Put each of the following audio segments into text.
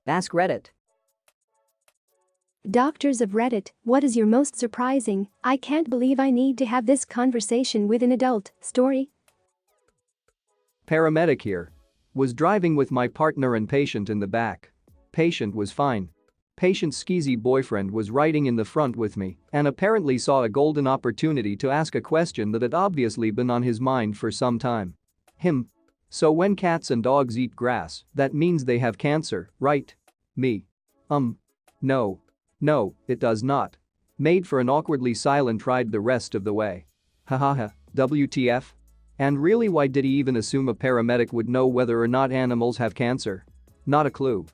Ask Reddit. Doctors of Reddit, what is your most surprising, I can't believe I need to have this conversation with an adult, story? Paramedic here. Was driving with my partner and patient in the back. Patient was fine. Patient's skeezy boyfriend was riding in the front with me and apparently saw a golden opportunity to ask a question that had obviously been on his mind for some time. Him. So when cats and dogs eat grass, that means they have cancer, right? Me. No. No, it does not. Made for an awkwardly silent ride the rest of the way. Hahaha, WTF? And really, why did he even assume a paramedic would know whether or not animals have cancer? Not a clue.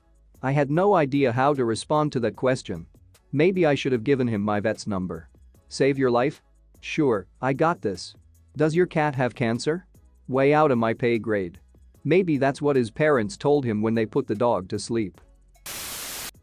I had no idea how to respond to that question. Maybe I should have given him my vet's number. Save your life? Sure, I got this. Does your cat have cancer? Way out of my pay grade. Maybe that's what his parents told him when they put the dog to sleep.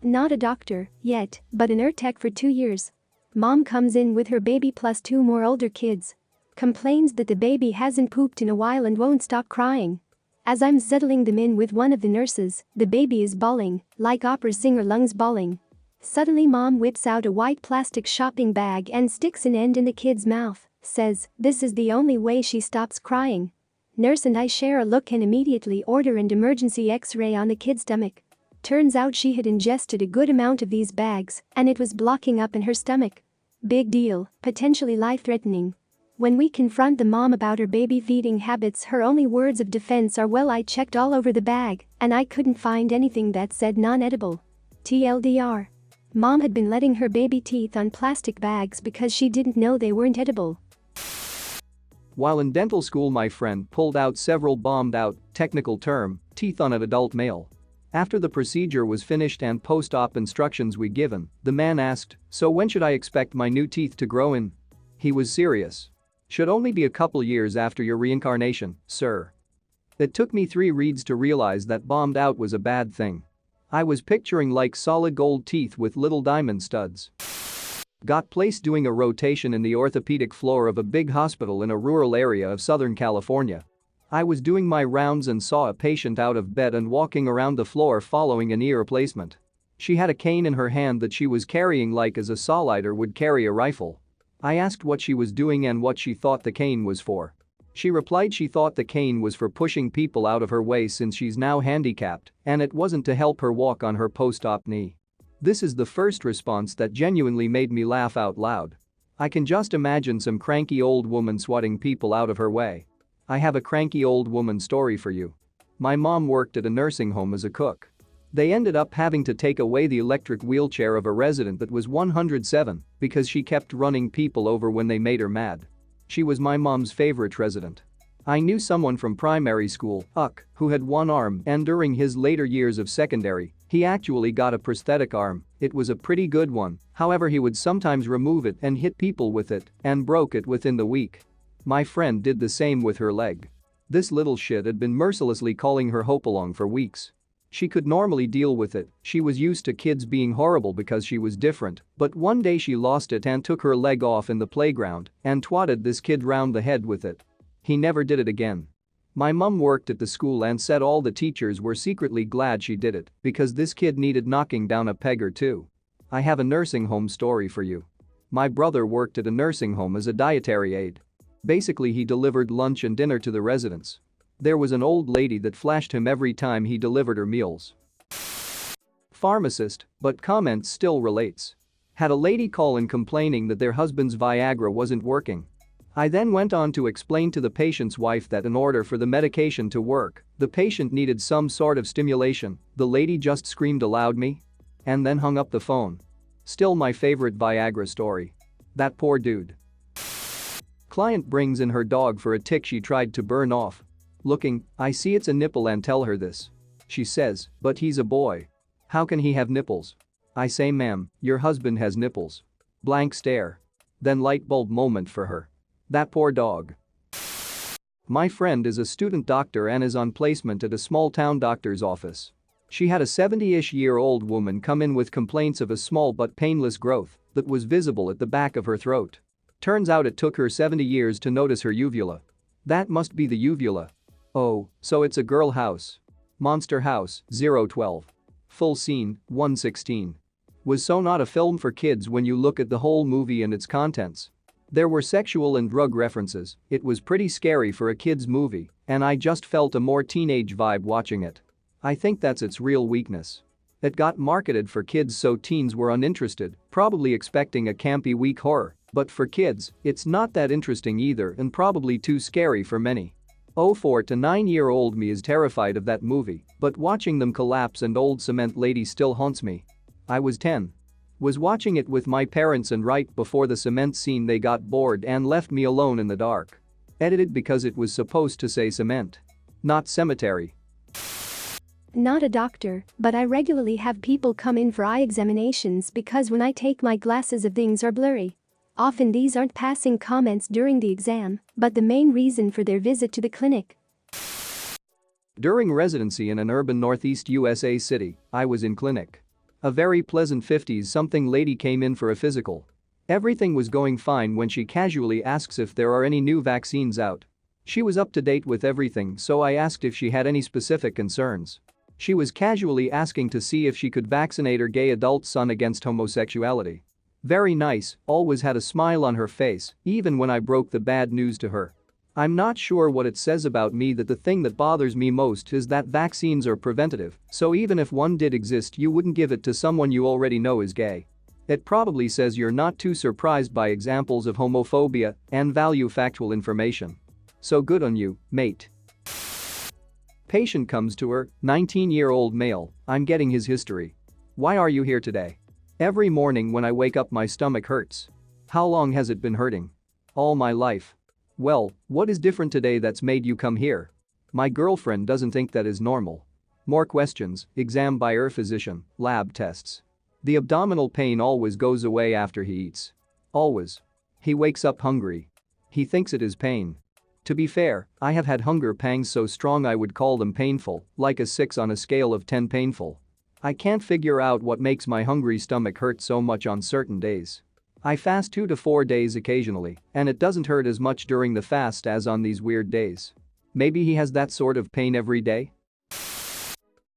Not a doctor, yet, but an tech for 2 years. Mom comes in with her baby plus 2 more older kids. Complains that the baby hasn't pooped in a while and won't stop crying. As I'm settling them in with one of the nurses, the baby is bawling, like opera singer lungs bawling. Suddenly mom whips out a white plastic shopping bag and sticks an end in the kid's mouth, says, this is the only way she stops crying. Nurse and I share a look and immediately order an emergency x-ray on the kid's stomach. Turns out she had ingested a good amount of these bags, and it was blocking up in her stomach. Big deal, potentially life-threatening. When we confront the mom about her baby feeding habits, her only words of defense are, well, I checked all over the bag, and I couldn't find anything that said non-edible. TLDR. Mom had been letting her baby teeth on plastic bags because she didn't know they weren't edible. While in dental school, my friend pulled out several bombed-out, technical term, teeth on an adult male. After the procedure was finished and post-op instructions we given, the man asked, so when should I expect my new teeth to grow in? He was serious. Should only be a couple years after your reincarnation, sir. It took me 3 reads to realize that bombed out was a bad thing. I was picturing like solid gold teeth with little diamond studs. Got placed doing a rotation in the orthopedic floor of a big hospital in a rural area of Southern California. I was doing my rounds and saw a patient out of bed and walking around the floor following a knee replacement. She had a cane in her hand that she was carrying like as a solider would carry a rifle. I asked what she was doing and what she thought the cane was for. She replied she thought the cane was for pushing people out of her way since she's now handicapped and it wasn't to help her walk on her post-op knee. This is the first response that genuinely made me laugh out loud. I can just imagine some cranky old woman swatting people out of her way. I have a cranky old woman story for you. My mom worked at a nursing home as a cook. They ended up having to take away the electric wheelchair of a resident that was 107 because she kept running people over when they made her mad. She was my mom's favorite resident. I knew someone from primary school, who had one arm, and during his later years of secondary, he actually got a prosthetic arm. It was a pretty good one, however he would sometimes remove it and hit people with it and broke it within the week. My friend did the same with her leg. This little shit had been mercilessly calling her Hopalong for weeks. She could normally deal with it, she was used to kids being horrible because she was different, but one day she lost it and took her leg off in the playground and twatted this kid round the head with it. He never did it again. My mum worked at the school and said all the teachers were secretly glad she did it because this kid needed knocking down a peg or two. I have a nursing home story for you. My brother worked at a nursing home as a dietary aide. Basically, he delivered lunch and dinner to the residents. There was an old lady that flashed him every time he delivered her meals. Pharmacist, but comment still relates. Had a lady call in complaining that their husband's Viagra wasn't working. I then went on to explain to the patient's wife that in order for the medication to work, the patient needed some sort of stimulation. The lady just screamed aloud me and then hung up the phone. Still my favorite Viagra story. That poor dude. Client brings in her dog for a tick she tried to burn off. Looking, I see it's a nipple and tell her this. She says, but he's a boy. How can he have nipples? I say, ma'am, your husband has nipples. Blank stare. Then light bulb moment for her. That poor dog. My friend is a student doctor and is on placement at a small town doctor's office. She had a 70-ish-year-old woman come in with complaints of a small but painless growth that was visible at the back of her throat. Turns out it took her 70 years to notice her uvula. That must be the uvula. Oh, so it's a girl house. Monster House, 012. Full scene, 116. Was so not a film for kids when you look at the whole movie and its contents. There were sexual and drug references, it was pretty scary for a kids movie, and I just felt a more teenage vibe watching it. I think that's its real weakness. It got marketed for kids so teens were uninterested, probably expecting a campy weak horror, but for kids, it's not that interesting either and probably too scary for many. 4 to 9-year-old me is terrified of that movie, but watching them collapse and old cement lady still haunts me. I was 10. Was watching it with my parents and right before the cement scene they got bored and left me alone in the dark. Edited because it was supposed to say cement. Not cemetery. Not a doctor, but I regularly have people come in for eye examinations because when I take my glasses things are blurry. Often these aren't passing comments during the exam, but the main reason for their visit to the clinic. During residency in an urban northeast USA city, I was in clinic. A very pleasant 50s-something lady came in for a physical. Everything was going fine when she casually asks if there are any new vaccines out. She was up to date with everything, so I asked if she had any specific concerns. She was casually asking to see if she could vaccinate her gay adult son against homosexuality. Very nice, always had a smile on her face, even when I broke the bad news to her. I'm not sure what it says about me that the thing that bothers me most is that vaccines are preventative, so even if one did exist you wouldn't give it to someone you already know is gay. It probably says you're not too surprised by examples of homophobia and value factual information. So good on you, mate. Patient comes to her, 19-year-old male, I'm getting his history. Why are you here today? Every morning when I wake up my stomach hurts. How long has it been hurting? All my life. Well, what is different today that's made you come here? My girlfriend doesn't think that is normal. More questions, exam by her physician, lab tests. The abdominal pain always goes away after he eats. Always. He wakes up hungry. He thinks it is pain. To be fair, I have had hunger pangs so strong I would call them painful, like a 6 on a scale of 10 painful. I can't figure out what makes my hungry stomach hurt so much on certain days. I fast 2 to 4 days occasionally, and it doesn't hurt as much during the fast as on these weird days. Maybe he has that sort of pain every day?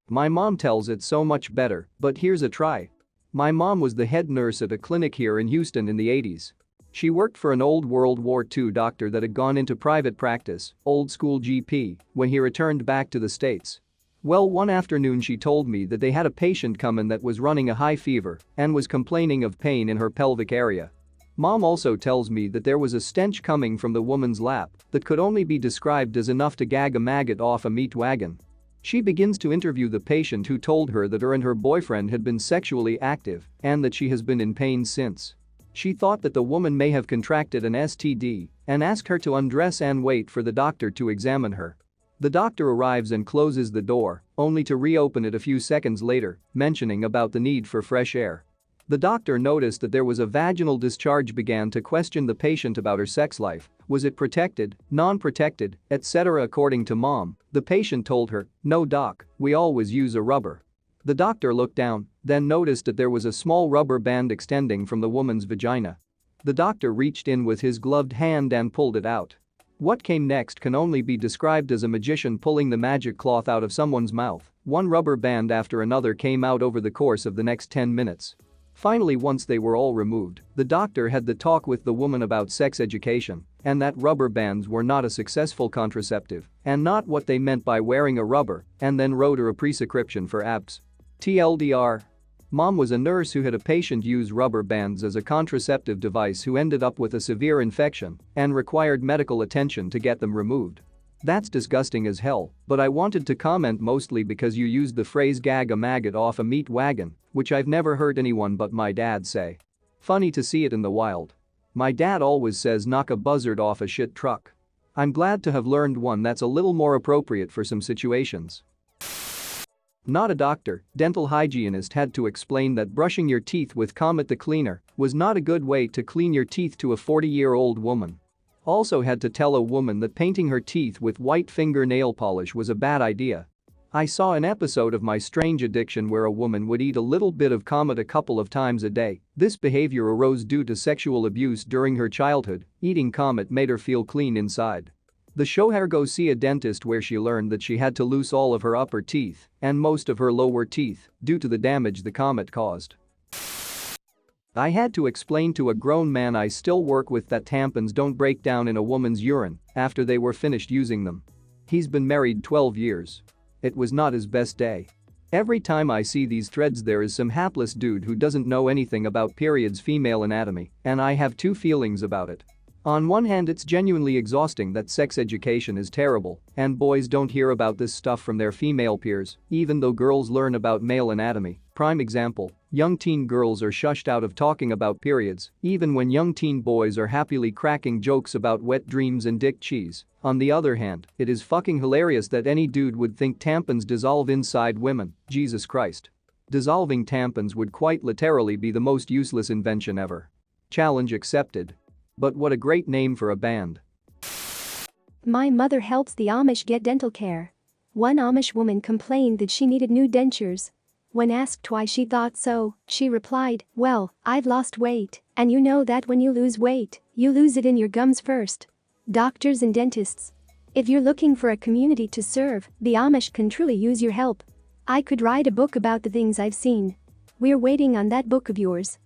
My mom tells it so much better, but here's a try. My mom was the head nurse at a clinic here in Houston in the 80s. She worked for an old World War II doctor that had gone into private practice, old school GP, when he returned back to the States. Well, one afternoon she told me that they had a patient come in that was running a high fever and was complaining of pain in her pelvic area. Mom also tells me that there was a stench coming from the woman's lap that could only be described as enough to gag a maggot off a meat wagon. She begins to interview the patient who told her that her and her boyfriend had been sexually active and that she has been in pain since. She thought that the woman may have contracted an STD and asked her to undress and wait for the doctor to examine her. The doctor arrives and closes the door, only to reopen it a few seconds later, mentioning about the need for fresh air. The doctor noticed that there was a vaginal discharge, began to question the patient about her sex life, was it protected, non-protected, etc. According to mom, the patient told her, "No doc, we always use a rubber." The doctor looked down, then noticed that there was a small rubber band extending from the woman's vagina. The doctor reached in with his gloved hand and pulled it out. What came next can only be described as a magician pulling the magic cloth out of someone's mouth. One rubber band after another came out over the course of the next 10 minutes. Finally, once they were all removed, the doctor had the talk with the woman about sex education and that rubber bands were not a successful contraceptive and not what they meant by wearing a rubber, and then wrote her a prescription for abs. TLDR. Mom was a nurse who had a patient use rubber bands as a contraceptive device who ended up with a severe infection and required medical attention to get them removed. That's disgusting as hell, but I wanted to comment mostly because you used the phrase gag a maggot off a meat wagon, which I've never heard anyone but my dad say. Funny to see it in the wild. My dad always says knock a buzzard off a shit truck. I'm glad to have learned one that's a little more appropriate for some situations. Not a doctor, dental hygienist had to explain that brushing your teeth with Comet the cleaner was not a good way to clean your teeth to a 40-year-old woman. Also had to tell a woman that painting her teeth with white fingernail polish was a bad idea. I saw an episode of My Strange Addiction where a woman would eat a little bit of Comet a couple of times a day. This behavior arose due to sexual abuse during her childhood. Eating Comet made her feel clean inside. The show her go see a dentist where she learned that she had to lose all of her upper teeth and most of her lower teeth due to the damage the comet caused. I had to explain to a grown man I still work with that tampons don't break down in a woman's urine after they were finished using them. He's been married 12 years. It was not his best day. Every time I see these threads there is some hapless dude who doesn't know anything about periods' female anatomy, and I have two feelings about it. On one hand, it's genuinely exhausting that sex education is terrible and boys don't hear about this stuff from their female peers, even though girls learn about male anatomy. Prime example, young teen girls are shushed out of talking about periods, even when young teen boys are happily cracking jokes about wet dreams and dick cheese. On the other hand, it is fucking hilarious that any dude would think tampons dissolve inside women. Jesus Christ. Dissolving tampons would quite literally be the most useless invention ever. Challenge accepted. But what a great name for a band. My mother helps the Amish get dental care. One Amish woman complained that she needed new dentures. When asked why she thought so, she replied, "Well, I've lost weight, and you know that when you lose weight, you lose it in your gums first." Doctors and dentists. If you're looking for a community to serve, the Amish can truly use your help. I could write a book about the things I've seen. We're waiting on that book of yours.